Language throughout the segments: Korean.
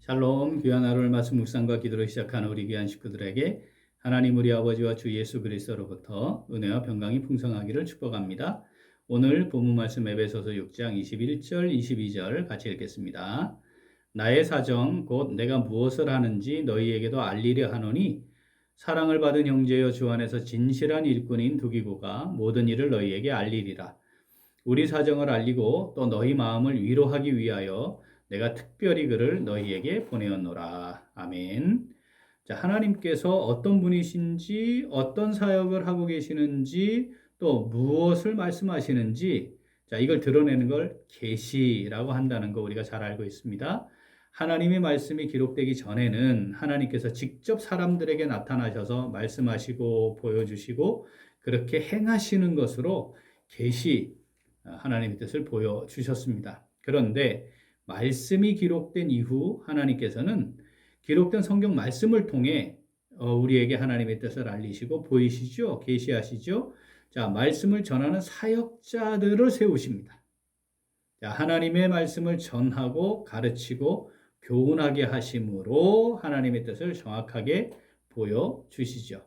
샬롬, 귀한 하루를 말씀 묵상과 기도로 시작하는 우리 귀한 식구들에게 하나님 우리 아버지와 주 예수 그리스도로부터 은혜와 평강이 풍성하기를 축복합니다. 오늘 본문 말씀 에베소서 6장 21절, 22절 같이 읽겠습니다. 나의 사정 곧 내가 무엇을 하는지 너희에게도 알리려 하노니 사랑을 받은 형제여 주 안에서 진실한 일꾼인 두기고가 모든 일을 너희에게 알리리라. 우리 사정을 알리고 또 너희 마음을 위로하기 위하여 내가 특별히 그를 너희에게 보내었노라. 아멘. 자, 하나님께서 어떤 분이신지, 어떤 사역을 하고 계시는지, 또 무엇을 말씀하시는지, 자, 이걸 드러내는 걸 계시라고 한다는 거 우리가 잘 알고 있습니다. 하나님의 말씀이 기록되기 전에는 하나님께서 직접 사람들에게 나타나셔서 말씀하시고 보여주시고 그렇게 행하시는 것으로 계시, 하나님의 뜻을 보여주셨습니다. 그런데 말씀이 기록된 이후 하나님께서는 기록된 성경 말씀을 통해 우리에게 하나님의 뜻을 알리시고 보이시죠? 계시하시죠? 자, 말씀을 전하는 사역자들을 세우십니다. 자, 하나님의 말씀을 전하고 가르치고 교훈하게 하심으로 하나님의 뜻을 정확하게 보여주시죠.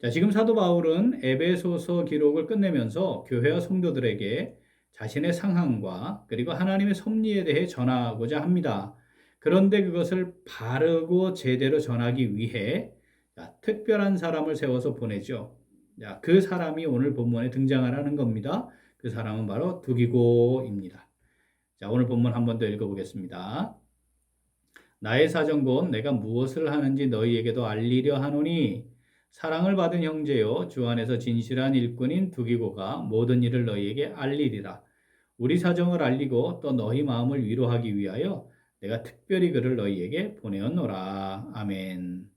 자, 지금 사도 바울은 에베소서 기록을 끝내면서 교회와 성도들에게 자신의 상황과 그리고 하나님의 섭리에 대해 전하고자 합니다. 그런데 그것을 바르고 제대로 전하기 위해 특별한 사람을 세워서 보내죠. 자, 그 사람이 오늘 본문에 등장하라는 겁니다. 그 사람은 바로 두기고입니다. 자, 오늘 본문 한 번 더 읽어보겠습니다. 나의 사정 곧 내가 무엇을 하는지 너희에게도 알리려 하노니 사랑을 받은 형제요 주 안에서 진실한 일꾼인 두기고가 모든 일을 너희에게 알리리라. 우리 사정을 알리고 또 너희 마음을 위로하기 위하여 내가 특별히 그를 너희에게 보내었노라. 아멘.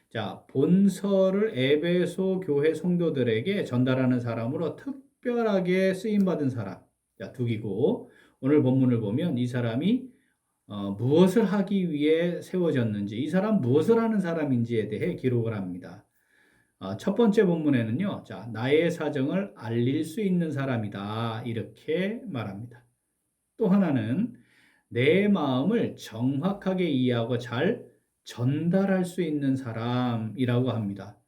자, 본서를 에베소 교회 성도들에게 전달하는 사람으로 특별하게 쓰임받은 사람, 자, 두기고. 오늘 본문을 보면 이 사람이 무엇을 하기 위해 세워졌는지, 이 사람 무엇을 하는 사람인지에 대해 기록을 합니다. 첫 번째 본문에는요, 자, 나의 사정을 알릴 수 있는 사람이다. 이렇게 말합니다. 또 하나는 내 마음을 정확하게 이해하고 잘 전달할 수 있는 사람이라고 합니다.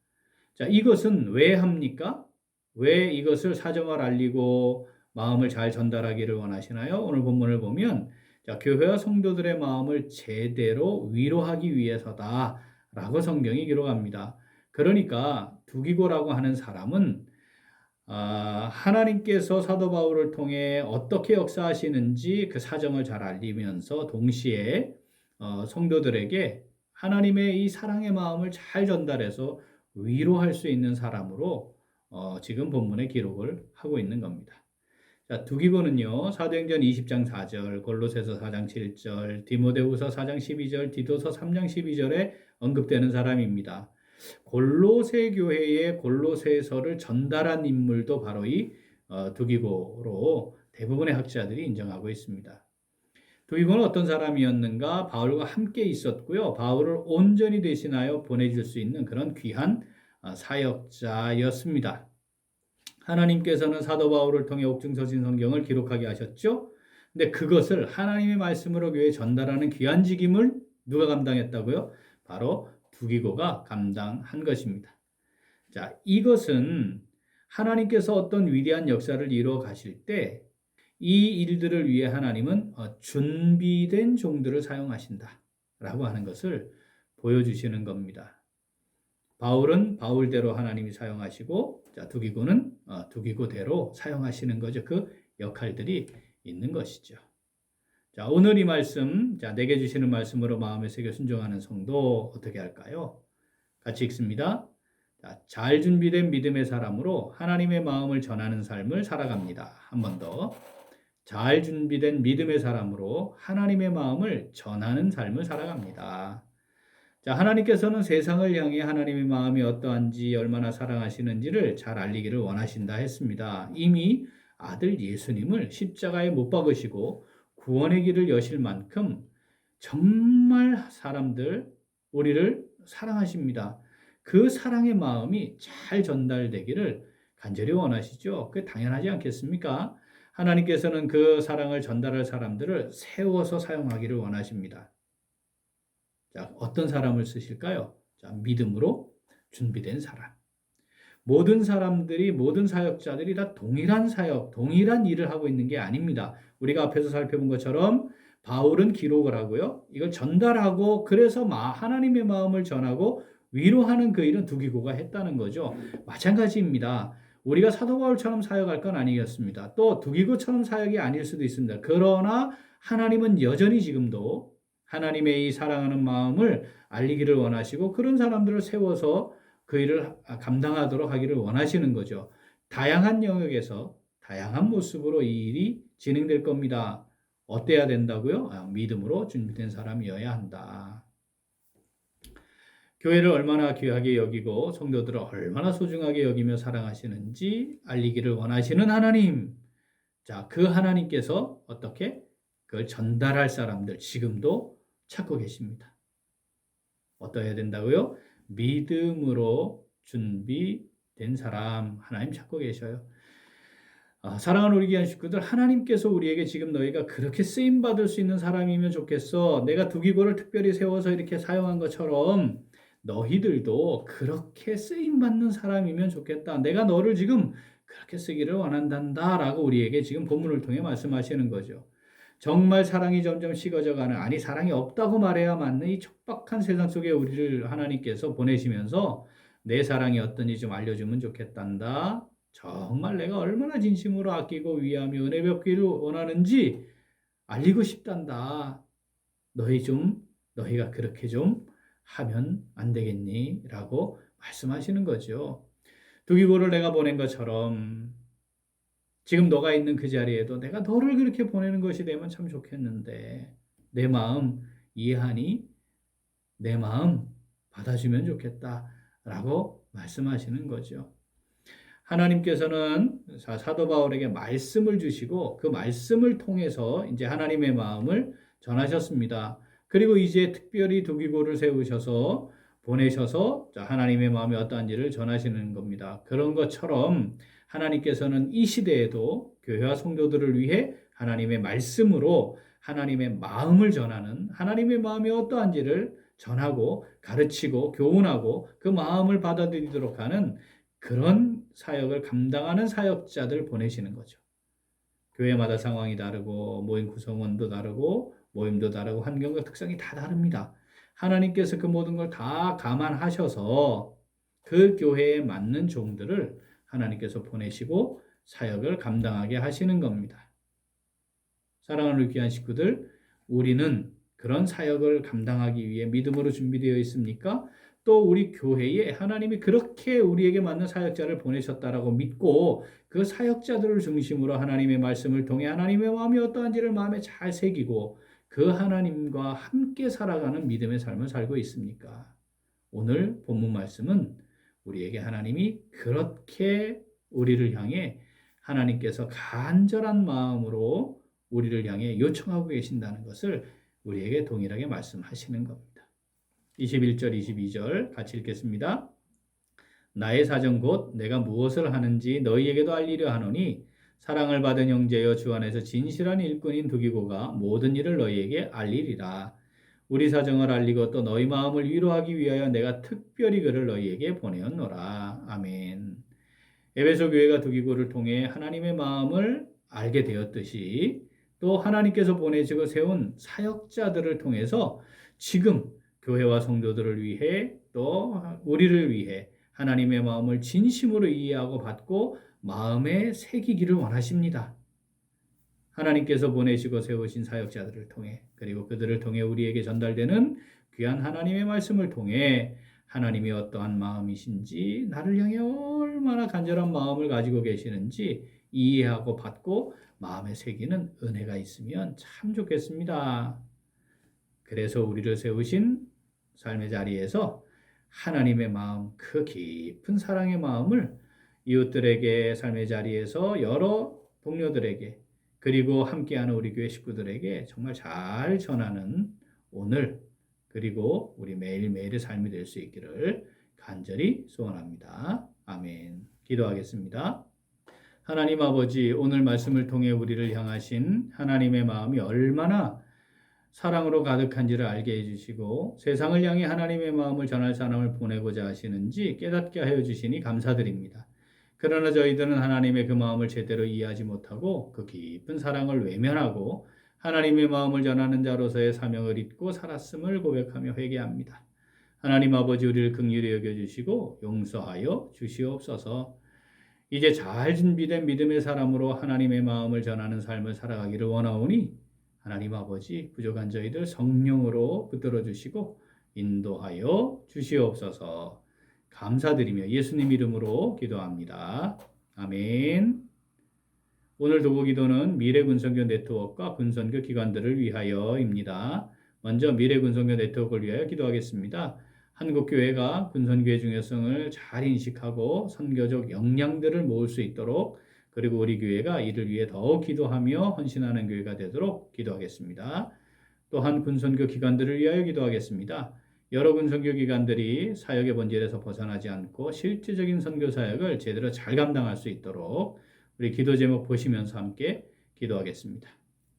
자, 이것은 왜 합니까? 왜 이것을 사정을 알리고 마음을 잘 전달하기를 원하시나요? 오늘 본문을 보면, 자, 교회와 성도들의 마음을 제대로 위로하기 위해서다라고 성경이 기록합니다. 그러니까 두기고라고 하는 사람은 하나님께서 사도 바울을 통해 어떻게 역사하시는지 그 사정을 잘 알리면서 동시에 성도들에게 하나님의 이 사랑의 마음을 잘 전달해서 위로할 수 있는 사람으로 지금 본문에 기록을 하고 있는 겁니다. 자, 두기고는요, 사도행전 20장 4절, 골로새서 4장 7절, 디모데후서 4장 12절, 디도서 3장 12절에 언급되는 사람입니다. 골로새 교회의 골로새서를 전달한 인물도 바로 이 두기고로 대부분의 학자들이 인정하고 있습니다. 두기고는 어떤 사람이었는가? 바울과 함께 있었고요. 바울을 온전히 대신하여 보내줄 수 있는 그런 귀한 사역자였습니다. 하나님께서는 사도 바울을 통해 옥중서신 성경을 기록하게 하셨죠. 근데 그것을 하나님의 말씀으로 교회에 전달하는 귀한 직임을 누가 감당했다고요? 바로 두기고가 감당한 것입니다. 자, 이것은 하나님께서 어떤 위대한 역사를 이루어 가실 때 이 일들을 위해 하나님은 준비된 종들을 사용하신다라고 하는 것을 보여주시는 겁니다. 바울은 바울대로 하나님이 사용하시고, 자, 두기고는 두기고대로 사용하시는 거죠. 그 역할들이 있는 것이죠. 자, 오늘 이 말씀, 자, 내게 주시는 말씀으로 마음에 새겨 순종하는 성도 어떻게 할까요? 같이 읽습니다. 자, 잘 준비된 믿음의 사람으로 하나님의 마음을 전하는 삶을 살아갑니다. 한 번 더. 잘 준비된 믿음의 사람으로 하나님의 마음을 전하는 삶을 살아갑니다. 자, 하나님께서는 세상을 향해 하나님의 마음이 어떠한지 얼마나 사랑하시는지를 잘 알리기를 원하신다 했습니다. 이미 아들 예수님을 십자가에 못 박으시고 구원의 길을 여실 만큼 정말 사람들, 우리를 사랑하십니다. 그 사랑의 마음이 잘 전달되기를 간절히 원하시죠. 그게 당연하지 않겠습니까? 하나님께서는 그 사랑을 전달할 사람들을 세워서 사용하기를 원하십니다. 자, 어떤 사람을 쓰실까요? 자, 믿음으로 준비된 사람. 모든 사람들이, 모든 사역자들이 다 동일한 사역, 동일한 일을 하고 있는 게 아닙니다. 우리가 앞에서 살펴본 것처럼 바울은 기록을 하고요. 이걸 전달하고 그래서 하나님의 마음을 전하고 위로하는 그 일은 두기고가 했다는 거죠. 마찬가지입니다. 우리가 사도 바울처럼 사역할 건 아니겠습니다. 또 두기고처럼 사역이 아닐 수도 있습니다. 그러나 하나님은 여전히 지금도 하나님의 이 사랑하는 마음을 알리기를 원하시고 그런 사람들을 세워서 그 일을 감당하도록 하기를 원하시는 거죠. 다양한 영역에서 다양한 모습으로 이 일이 진행될 겁니다. 어때야 된다고요? 믿음으로 준비된 사람이어야 한다. 교회를 얼마나 귀하게 여기고 성도들을 얼마나 소중하게 여기며 사랑하시는지 알리기를 원하시는 하나님. 자, 그 하나님께서 어떻게 그걸 전달할 사람들 지금도 찾고 계십니다. 어떠해야 된다고요? 믿음으로 준비된 사람 하나님 찾고 계셔요. 사랑하는 우리 귀한 식구들, 하나님께서 우리에게 지금 너희가 그렇게 쓰임받을 수 있는 사람이면 좋겠어. 내가 두기고를 특별히 세워서 이렇게 사용한 것처럼 너희들도 그렇게 쓰임받는 사람이면 좋겠다. 내가 너를 지금 그렇게 쓰기를 원한단다 라고 우리에게 지금 본문을 통해 말씀하시는 거죠. 정말 사랑이 점점 식어져가는, 아니 사랑이 없다고 말해야 맞는 이 촉박한 세상 속에 우리를 하나님께서 보내시면서 내 사랑이 어떤지 좀 알려주면 좋겠단다. 정말 내가 얼마나 진심으로 아끼고 위하며 은혜 뵙기를 원하는지 알리고 싶단다. 너희가 그렇게 좀 하면 안 되겠니? 라고 말씀하시는 거죠. 두기고를 내가 보낸 것처럼 지금 너가 있는 그 자리에도 내가 너를 그렇게 보내는 것이 되면 참 좋겠는데 내 마음 이해하니? 내 마음 받아주면 좋겠다라고 말씀하시는 거죠. 하나님께서는 사도 바울에게 말씀을 주시고 그 말씀을 통해서 이제 하나님의 마음을 전하셨습니다. 그리고 이제 특별히 두기고를 세우셔서 보내셔서 하나님의 마음이 어떠한지를 전하시는 겁니다. 그런 것처럼 하나님께서는 이 시대에도 교회와 성도들을 위해 하나님의 말씀으로 하나님의 마음을 전하는, 하나님의 마음이 어떠한지를 전하고 가르치고 교훈하고 그 마음을 받아들이도록 하는 그런 사역을 감당하는 사역자들 보내시는 거죠. 교회마다 상황이 다르고 모임 구성원도 다르고 모임도 다르고 환경과 특성이 다 다릅니다. 하나님께서 그 모든 걸 다 감안하셔서 그 교회에 맞는 종들을 하나님께서 보내시고 사역을 감당하게 하시는 겁니다. 사랑하는 귀한 식구들, 우리는 그런 사역을 감당하기 위해 믿음으로 준비되어 있습니까? 또 우리 교회에 하나님이 그렇게 우리에게 맞는 사역자를 보내셨다라고 믿고 그 사역자들을 중심으로 하나님의 말씀을 통해 하나님의 마음이 어떠한지를 마음에 잘 새기고 그 하나님과 함께 살아가는 믿음의 삶을 살고 있습니까? 오늘 본문 말씀은 우리에게 하나님이 그렇게 우리를 향해 하나님께서 간절한 마음으로 우리를 향해 요청하고 계신다는 것을 우리에게 동일하게 말씀하시는 겁니다. 21절, 22절 같이 읽겠습니다. 나의 사정 곧 내가 무엇을 하는지 너희에게도 알리려 하노니 사랑을 받은 형제여 주 안에서 진실한 일꾼인 두기고가 모든 일을 너희에게 알리리라. 우리 사정을 알리고 또 너희 마음을 위로하기 위하여 내가 특별히 그를 너희에게 보내었노라. 아멘. 에베소 교회가 두기고를 통해 하나님의 마음을 알게 되었듯이 또 하나님께서 보내시고 세운 사역자들을 통해서 지금 교회와 성도들을 위해 또 우리를 위해 하나님의 마음을 진심으로 이해하고 받고 마음에 새기기를 원하십니다. 하나님께서 보내시고 세우신 사역자들을 통해 그리고 그들을 통해 우리에게 전달되는 귀한 하나님의 말씀을 통해 하나님이 어떠한 마음이신지 나를 향해 얼마나 간절한 마음을 가지고 계시는지 이해하고 받고 마음에 새기는 은혜가 있으면 참 좋겠습니다. 그래서 우리를 세우신 삶의 자리에서 하나님의 마음, 그 깊은 사랑의 마음을 이웃들에게 삶의 자리에서 여러 동료들에게 그리고 함께하는 우리 교회 식구들에게 정말 잘 전하는 오늘 그리고 우리 매일매일의 삶이 될 수 있기를 간절히 소원합니다. 아멘. 기도하겠습니다. 하나님 아버지, 오늘 말씀을 통해 우리를 향하신 하나님의 마음이 얼마나 사랑으로 가득한지를 알게 해주시고 세상을 향해 하나님의 마음을 전할 사람을 보내고자 하시는지 깨닫게 하여 주시니 감사드립니다. 그러나 저희들은 하나님의 그 마음을 제대로 이해하지 못하고 그 깊은 사랑을 외면하고 하나님의 마음을 전하는 자로서의 사명을 잊고 살았음을 고백하며 회개합니다. 하나님 아버지, 우리를 긍휼히 여겨주시고 용서하여 주시옵소서. 이제 잘 준비된 믿음의 사람으로 하나님의 마음을 전하는 삶을 살아가기를 원하오니 하나님 아버지, 부족한 저희들 성령으로 붙들어 주시고 인도하여 주시옵소서. 감사드리며 예수님 이름으로 기도합니다. 아멘. 오늘 도구 기도는 미래군선교 네트워크와 군선교 기관들을 위하여입니다. 먼저 미래군선교 네트워크를 위하여 기도하겠습니다. 한국교회가 군선교의 중요성을 잘 인식하고 선교적 역량들을 모을 수 있도록, 그리고 우리 교회가 이를 위해 더욱 기도하며 헌신하는 교회가 되도록 기도하겠습니다. 또한 군선교 기관들을 위하여 기도하겠습니다. 여러 군선교 기관들이 사역의 본질에서 벗어나지 않고 실질적인 선교 사역을 제대로 잘 감당할 수 있도록 우리 기도 제목 보시면서 함께 기도하겠습니다.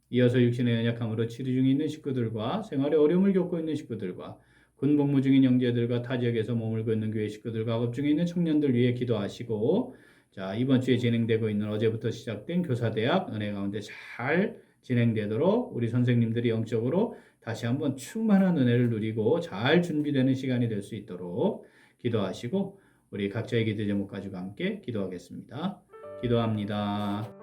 이어서 육신의 연약함으로 치료 중에 있는 식구들과 생활에 어려움을 겪고 있는 식구들과 군 복무 중인 형제들과 타 지역에서 머물고 있는 교회 식구들과 학업 중에 있는 청년들 위해 기도하시고, 자, 이번 주에 진행되고 있는 어제부터 시작된 교사대학 은혜 가운데 잘 진행되도록 우리 선생님들이 영적으로 다시 한번 충만한 은혜를 누리고 잘 준비되는 시간이 될 수 있도록 기도하시고, 우리 각자의 기도 제목 가지고 함께 기도하겠습니다. 기도합니다.